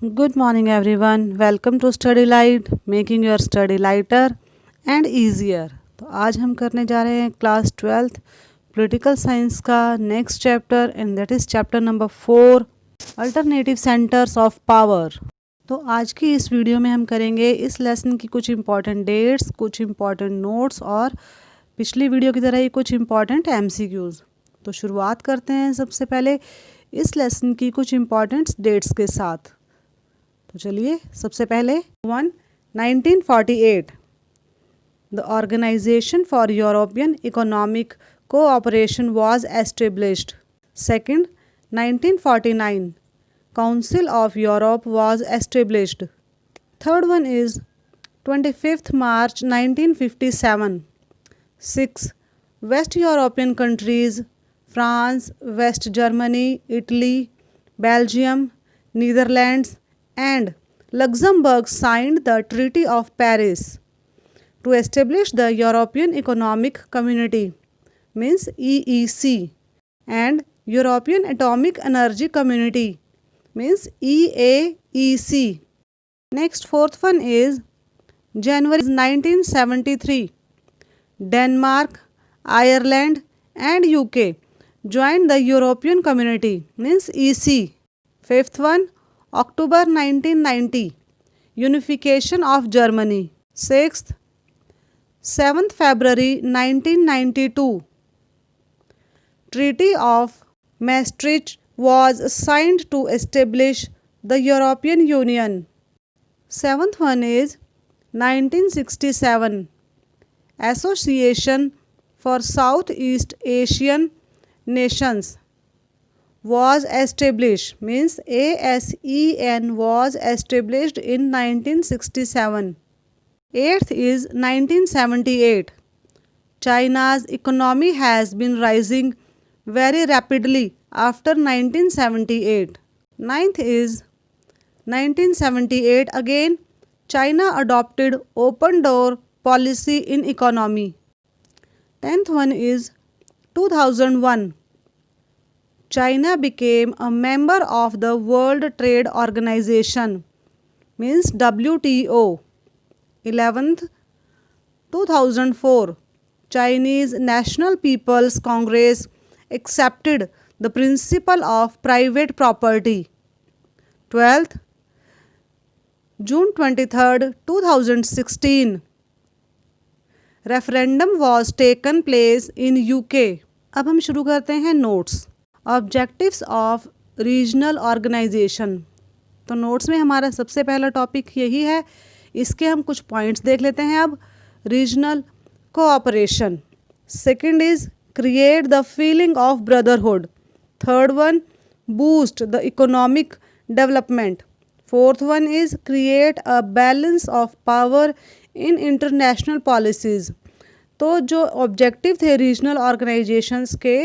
Good morning, everyone. Welcome to Study Light, making your study lighter and easier. तो आज हम करने जा रहे हैं क्लास 12th पॉलिटिकल साइंस का next chapter and that is chapter number 4 alternative centres of power. तो आज की इस वीडियो में हम करेंगे इस लेसन की कुछ इंपॉर्टेंट डेट्स, कुछ इंपॉर्टेंट नोट्स और पिछली वीडियो की तरह ही कुछ इंपॉर्टेंट एमसीक्यूज़। तो शुरुआत करते हैं सबसे पहले इस लेसन की कुछ इंपॉर्टेंट डेट्स के साथ। तो चलिए सबसे पहले 1948 the organisation for European economic cooperation was established. Second 1949 council of Europe was established. Third one is 25th March 1957। Six west European countries France, West Germany, Italy, Belgium, Netherlands and Luxembourg signed the Treaty of Paris to establish the European Economic Community means EEC and European Atomic Energy Community means EAEC. Next fourth one is January 1973 Denmark, Ireland and UK joined the European Community means EC. Fifth one October 1990 Unification of Germany. Sixth 7th February 1992 Treaty of Maastricht was signed to establish the European Union. Seventh one is 1967 Association for Southeast Asian Nations was established means ASEAN was established in 1967. Eighth is 1978 China's economy has been rising very rapidly after 1978. Ninth is 1978 again China adopted open door policy in economy. Tenth one is 2001 China became a member of the World Trade Organization means WTO. 11th 2004 Chinese National People's Congress accepted the principle of private property. 12th June 23rd 2016 referendum was taken place in UK. अब हम शुरू करते हैं notes. Objectives of regional organisation. तो notes में हमारा सबसे पहला टॉपिक यही है, इसके हम कुछ पॉइंट्स देख लेते हैं। अब regional cooperation. Second is create the feeling of brotherhood. Third one boost the economic development. Fourth one is create a balance of power in international policies. तो जो ऑब्जेक्टिव थे रीजनल ऑर्गेनाइजेशंस के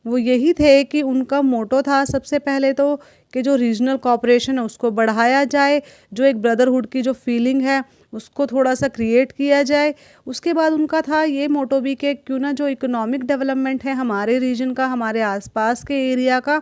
वो यही थे कि उनका मोटो था सबसे पहले तो कि जो रीजनल कोऑपरेशन है उसको बढ़ाया जाए, जो एक ब्रदरहुड की जो फीलिंग है उसको थोड़ा सा क्रिएट किया जाए। उसके बाद उनका था ये मोटो भी कि क्यों ना जो इकोनॉमिक डेवलपमेंट है हमारे रीजन का, हमारे आसपास के एरिया का,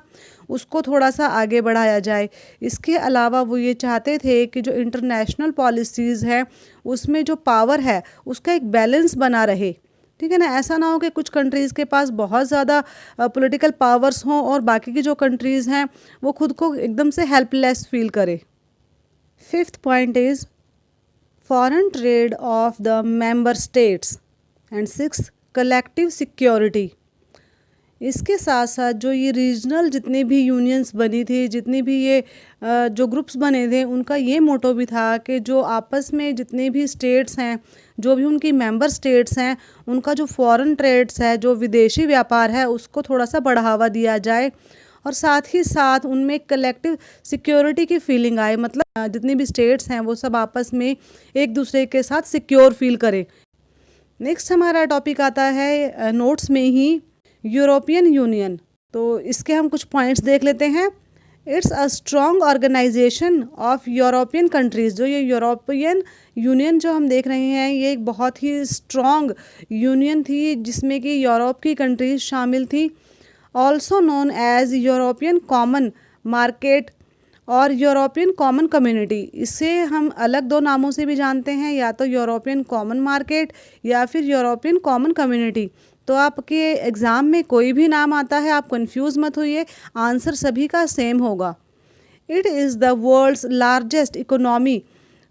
उसको थोड़ा सा आगे बढ़ाया जाए। इसके अलावा वो ये चाहते थे कि जो इंटरनेशनल पॉलिसीज़ हैं उसमें जो पावर है उसका एक बैलेंस बना रहे। ठीक है ना, ऐसा ना हो कि कुछ कंट्रीज़ के पास बहुत ज़्यादा पॉलिटिकल पावर्स हों और बाकी की जो कंट्रीज़ हैं वो खुद को एकदम से हेल्पलेस फील करे। Fifth point is foreign trade off the member states and sixth collective security. इसके साथ साथ जो ये रीजनल जितनी भी यूनियंस बनी थी, जितनी भी ये जो ग्रुप्स बने थे, उनका ये मोटो भी था कि जो आपस में जितने भी स्टेट्स हैं, जो भी उनकी मेंबर स्टेट्स हैं, उनका जो फॉरेन ट्रेड्स है, जो विदेशी व्यापार है, उसको थोड़ा सा बढ़ावा दिया जाए और साथ ही साथ उनमें कलेक्टिव सिक्योरिटी की फीलिंग आए। मतलब जितनी भी स्टेट्स हैं वो सब आपस में एक दूसरे के साथ सिक्योर फील करें। नेक्स्ट हमारा टॉपिक आता है नोट्स में ही यूरोपियन यूनियन। तो इसके हम कुछ पॉइंट्स देख लेते हैं। It's a strong organisation of European countries. जो ये यूरोपियन यूनियन जो हम देख रहे हैं ये एक बहुत ही स्ट्रॉन्ग यूनियन थी जिसमें कि यूरोप की कंट्रीज शामिल थी। Also known as European common market और यूरोपियन कॉमन कम्युनिटी, इसे हम अलग दो नामों से भी जानते हैं, या तो यूरोपियन कॉमन मार्केट या फिर यूरोपियन कॉमन कम्युनिटी। तो आपके एग्ज़ाम में कोई भी नाम आता है, आप कंफ्यूज मत होइए, आंसर सभी का सेम होगा। It is the world's largest economy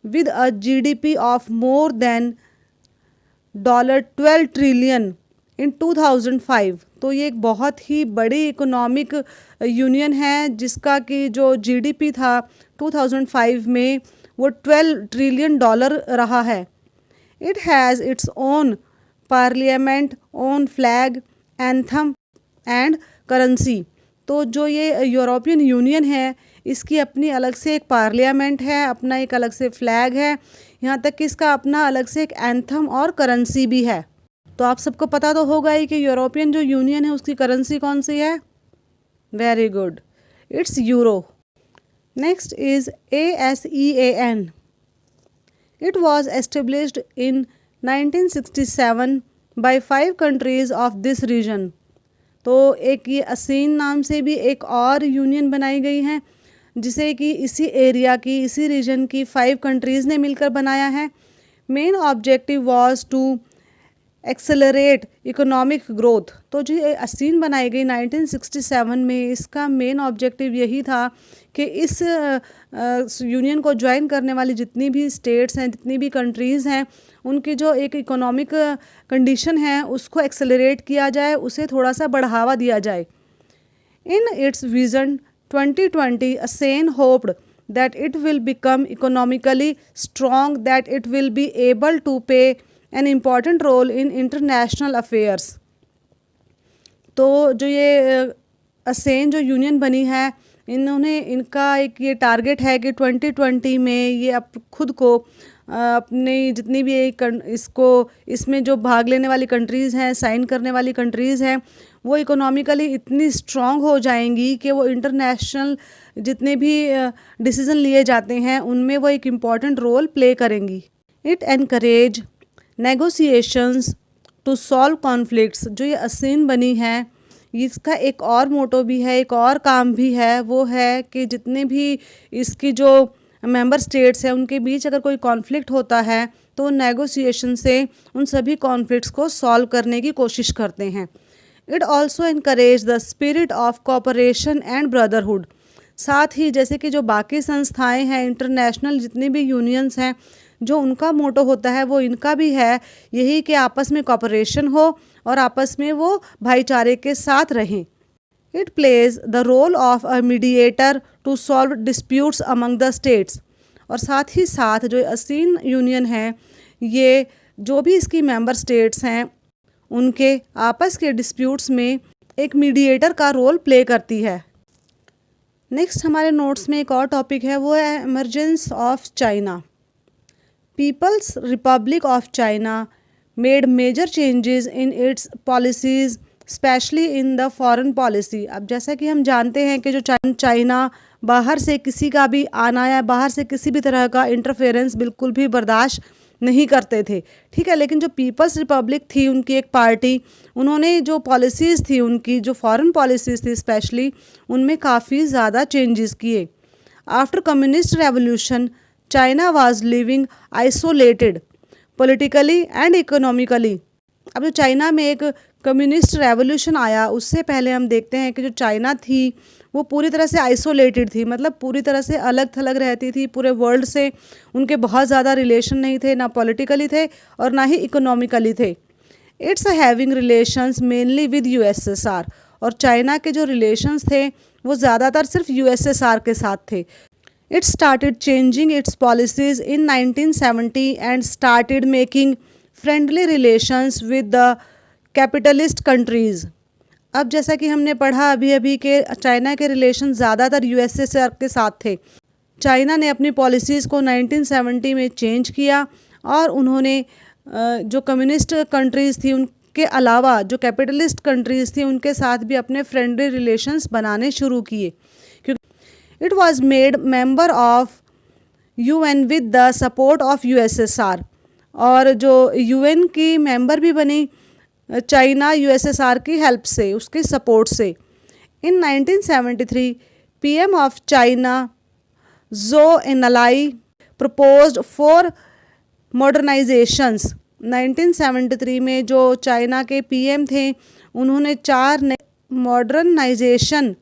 with a GDP of more than $12 trillion in 2005। तो ये एक बहुत ही बड़ी इकोनॉमिक यूनियन है जिसका कि जो GDP था 2005 में वो $12 ट्रिलियन रहा है। It has its own parliament, own flag, anthem and currency. तो जो ये यूरोपियन यूनियन है इसकी अपनी अलग से एक पार्लियामेंट है, अपना एक अलग से फ्लैग है, यहाँ तक कि इसका अपना अलग से एक एंथम और करेंसी भी है। तो आप सबको पता तो होगा ही कि यूरोपियन जो यूनियन है उसकी करेंसी कौन सी है। Very good, it's euro. Next is ASEAN। It was established in 1967 by 5 countries of this region. तो एक ये ASEAN नाम से भी एक और यूनियन बनाई गई है जिसे कि इसी एरिया की, इसी रीजन की 5 कंट्रीज़ ने मिलकर बनाया है। Main objective was to accelerate economic growth. तो जो ये ASEAN बनाई गई 1967 में, इसका मेन ऑब्जेक्टिव यही था कि इस यूनियन को ज्वाइन करने वाली जितनी भी स्टेट्स हैं, जितनी भी कंट्रीज़ हैं, उनकी जो एक इकोनॉमिक कंडीशन है उसको एक्सेलरेट किया जाए, उसे थोड़ा सा बढ़ावा दिया जाए। In its vision 2020 ASEAN hoped that it will become economically strong, that it will be able to play an important role in international affairs। तो जो ये ASEAN जो यूनियन बनी है, इन्होंने इनका एक ये टारगेट है कि 2020 में ये खुद को अपनी जितनी भी इसमें जो भाग लेने वाली कंट्रीज़ हैं, साइन करने वाली कंट्रीज़ हैं, वो इकोनॉमिकली इतनी स्ट्रॉन्ग हो जाएंगी कि वो इंटरनेशनल जितने भी डिसीज़न लिए जाते हैं उनमें वो एक इम्पॉर्टेंट रोल प्ले करेंगी। It encourage negotiations to solve conflicts. जो ये ASEAN बनी है इसका एक और मोटो भी है, एक और काम भी है, वो है कि जितने भी इसकी जो मेंबर स्टेट्स हैं उनके बीच अगर कोई कॉन्फ्लिक्ट होता है तो नेगोशिएशन से उन सभी कॉन्फ्लिक्ट्स को सॉल्व करने की कोशिश करते हैं। It also encourage the spirit of cooperation and brotherhood. साथ ही जैसे कि जो बाकी संस्थाएं हैं, इंटरनेशनल जितनी भी यूनियंस हैं, जो उनका मोटो होता है वो इनका भी है यही कि आपस में कोऑपरेशन हो और आपस में वो भाईचारे के साथ रहें। It plays the role of a mediator to solve disputes among the states. और साथ ही साथ जो ASEAN यूनियन है, ये जो भी इसकी मेंबर स्टेट्स हैं उनके आपस के डिस्प्यूट्स में एक मीडिएटर का रोल प्ले करती है। नेक्स्ट हमारे नोट्स में एक और टॉपिक है, वो है emergence of China. People's Republic of China made major changes in its policies especially in the foreign policy. अब जैसा कि हम जानते हैं कि जो चाइना बाहर से किसी का भी आना या बाहर से किसी भी तरह का इंटरफेरेंस बिल्कुल भी बर्दाश्त नहीं करते थे, ठीक है। लेकिन जो पीपल्स रिपब्लिक थी, उनकी एक पार्टी, उन्होंने जो पॉलिसीज़ थी, उनकी जो फॉरेन पॉलिसीज़ थी स्पेशली, उनमें काफ़ी ज़्यादा चेंजेस किए। After communist revolution China was living isolated politically and economically. अब जो चाइना में एक कम्युनिस्ट रेवोल्यूशन आया, उससे पहले हम देखते हैं कि जो चाइना थी वो पूरी तरह से आइसोलेटेड थी, मतलब पूरी तरह से अलग थलग रहती थी पूरे वर्ल्ड से। उनके बहुत ज़्यादा रिलेशन नहीं थे, ना पॉलिटिकली थे और ना ही इकोनॉमिकली थे। It's having relations mainly with USSR। और चाइना के जो रिलेशंस थे वो ज़्यादातर सिर्फ USSR के साथ थे। It started changing it's policies in 1970 and started making friendly relations with the capitalist countries. अब जैसा कि हमने पढ़ा अभी अभी के चाइना के रिलेशन ज़्यादातर USSR के साथ थे। चाइना ने अपनी पॉलिसीज़ को 1970 में चेंज किया और उन्होंने जो कम्युनिस्ट कंट्रीज़ थी उनके अलावा जो कैपिटलिस्ट कंट्रीज़ थी उनके साथ भी अपने फ्रेंडली रिलेशंस बनाने शुरू किए। क्योंकि it was made member of UN with the support of USSR। और जो UN की मेंबर भी बनी चाइना USSR की हेल्प से, उसके सपोर्ट से। इन 1973 PM of China Zhou Enlai proposed 4 modernizations. 1973 में जो चाइना के पीएम थे उन्होंने 4 मॉडर्नाइजेशन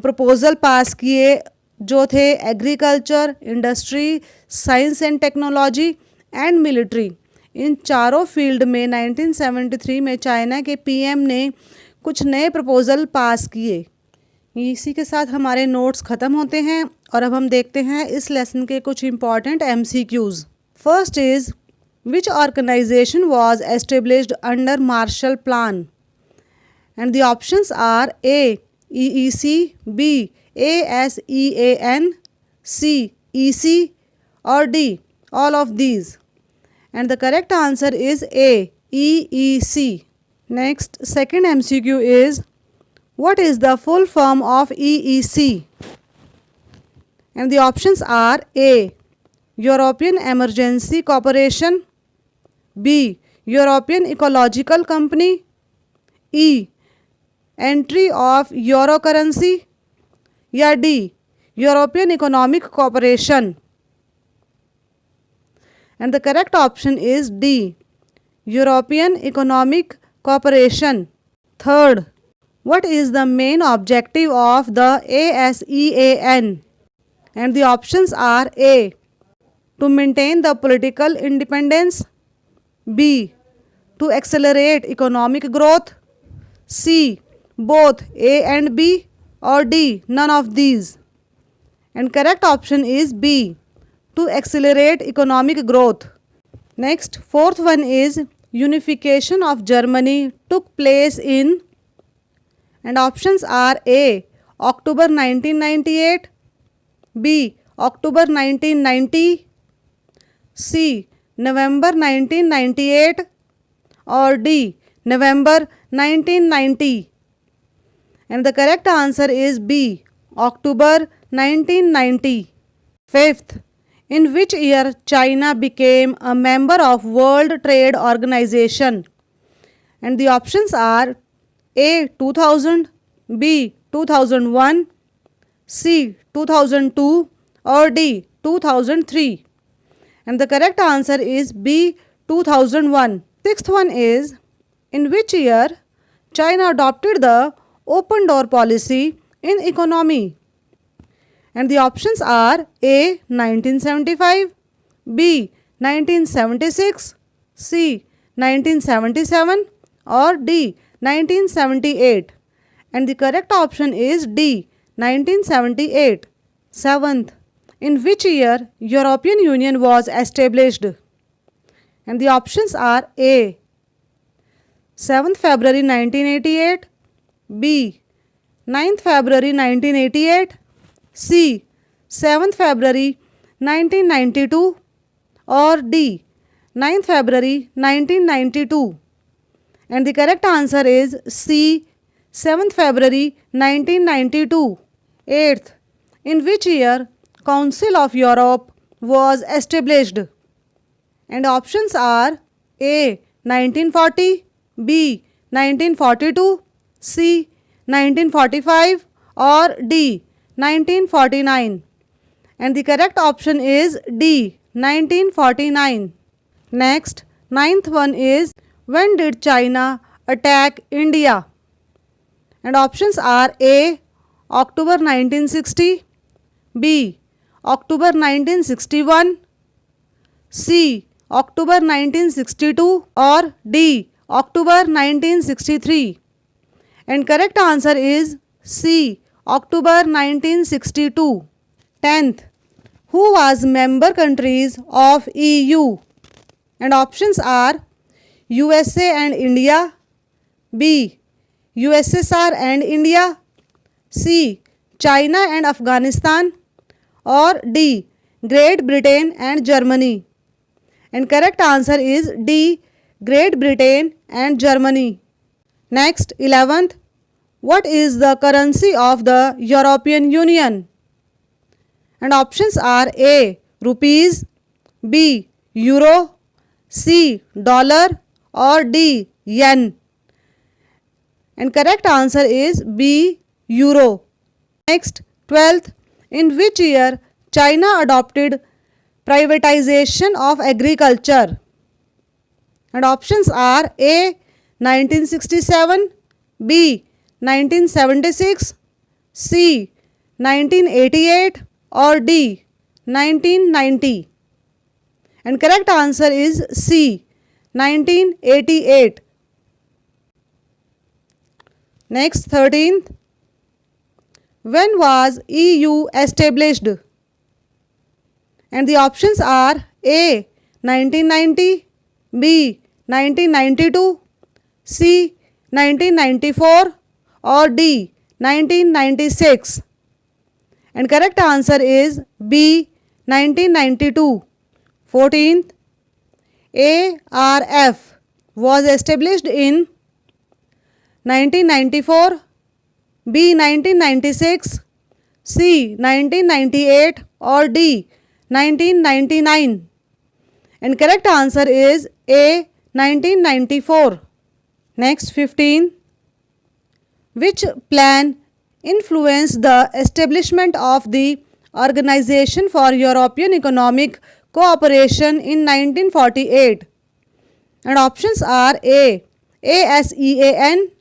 प्रपोजल पास किए जो थे agriculture, industry, science and technology and military. इन चारों फील्ड में 1973 में चाइना के पीएम ने कुछ नए प्रपोजल पास किए। इसी के साथ हमारे नोट्स ख़त्म होते हैं और अब हम देखते हैं इस लेसन के कुछ important MCQs। First is which organisation was established under Marshall Plan and the options are A EEC, B ASEAN, C EC or D all of these, and the correct answer is A EEC. Next, second MCQ is what is the full form of EEC? And the options are A European Emergency Cooperation, B European Ecological Company, E Entry of Euro Currency, या D European Economic Cooperation. And the correct option is D European Economic Cooperation. Third, what is the main objective of the ASEAN? And the options are A to maintain the political independence, B to accelerate economic growth, C both A and B, or D none of these. And correct option is B to accelerate economic growth. Next, fourth one is unification of Germany took place in, and options are A October 1998, B October 1990, C November 1998, or D November 1990. And the correct answer is B October 1990. Fifth, in which year China became a member of World Trade Organization? And the options are A 2000, B 2001, C 2002, or D 2003. And the correct answer is B 2001. Sixth one is in which year China adopted the open door policy in economy? And the options are A 1975, B 1976, C 1977, or D 1978. And the correct option is D 1978. Seventh, in which year European Union was established? And the options are A 7th February 1988, B 9th February 1988, C 7th February 1992, or D 9th February 1992. And the correct answer is C 7th February 1992. 8th, in which year Council of Europe was established? And options are A 1940, B 1942, C 1945, or D 1949. And the correct option is D 1949. Next, ninth one is when did China attack India? And options are A October 1960, B October 1961, C October 1962, or D October 1963. And correct answer is C October 1962. 10th, who was member countries of EU? And options are USA and India, B USSR and India, C China and Afghanistan, or D Great Britain and Germany. And correct answer is D Great Britain and Germany. Next, 11th, what is the currency of the European Union? And options are A rupees, B euro, C dollar, or D yen. And correct answer is B euro. Next, 12th, in which year China adopted privatization of agriculture? And options are A. 1967, B. 1976, C. 1988 or D. 1990. And correct answer is C. 1988. Next, 13th. When was EU established? And the options are A. 1990, B. 1992, C. 1994 or D. 1996. And correct answer is B. 1992. 14th. ARF was established in 1994, B. 1996, C. 1998 or D. 1999. And correct answer is A. 1994. Next, 15. Which plan influenced the establishment of the Organization for European Economic Cooperation in 1948? And options are A. ASEAN,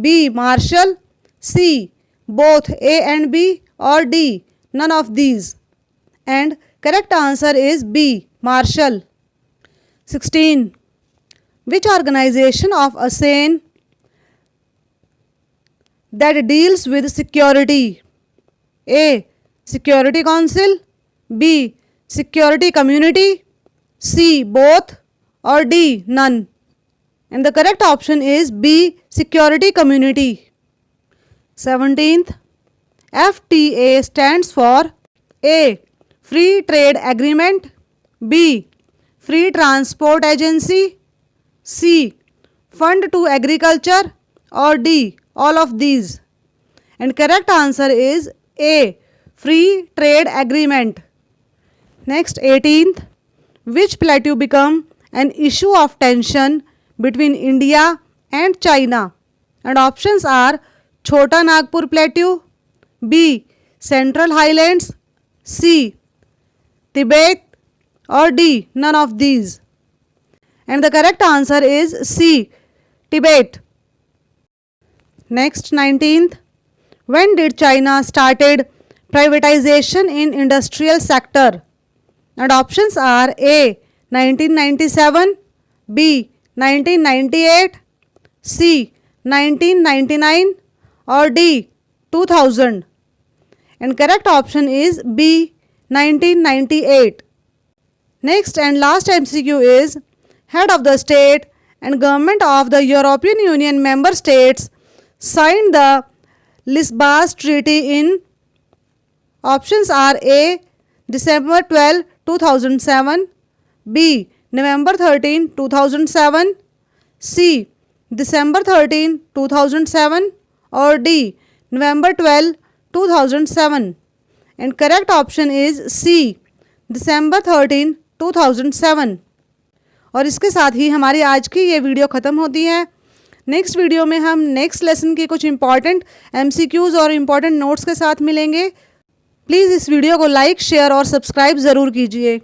B. Marshall, C. both A and B or D. none of these. And correct answer is B. Marshall. 16. Which organization of ASEAN that deals with security? A. Security Council, B. Security Community, C. both or D. none. And the correct option is B. Security Community. 17th. FTA stands for A. Free Trade Agreement, B. Free Transport Agency, C. Fund to Agriculture or D. all of these. And correct answer is A. Free Trade Agreement. Next, 18th. Which plateau become an issue of tension between India and China? And options are Chota Nagpur Plateau, B. Central Highlands, C. Tibet or D. none of these. And the correct answer is C. Tibet. Next, 19th. When did China started privatization in industrial sector? And options are A. 1997, B. 1998, C. 1999 or D. 2000. And correct option is B. 1998. Next and last MCQ is head of the state and government of the European Union member states signed the Lisbon Treaty in. Options are A. December 12, 2007, B. November 13, 2007, C. December 13, 2007 or D. November 12, 2007. And correct option is C. December 13, 2007. और इसके साथ ही हमारी आज की ये video ख़त्म होती है। नेक्स्ट वीडियो में हम नेक्स्ट लेसन के कुछ इंपॉर्टेंट MCQs और इम्पॉर्टेंट नोट्स के साथ मिलेंगे। प्लीज़ इस वीडियो को लाइक, शेयर और सब्सक्राइब ज़रूर कीजिए।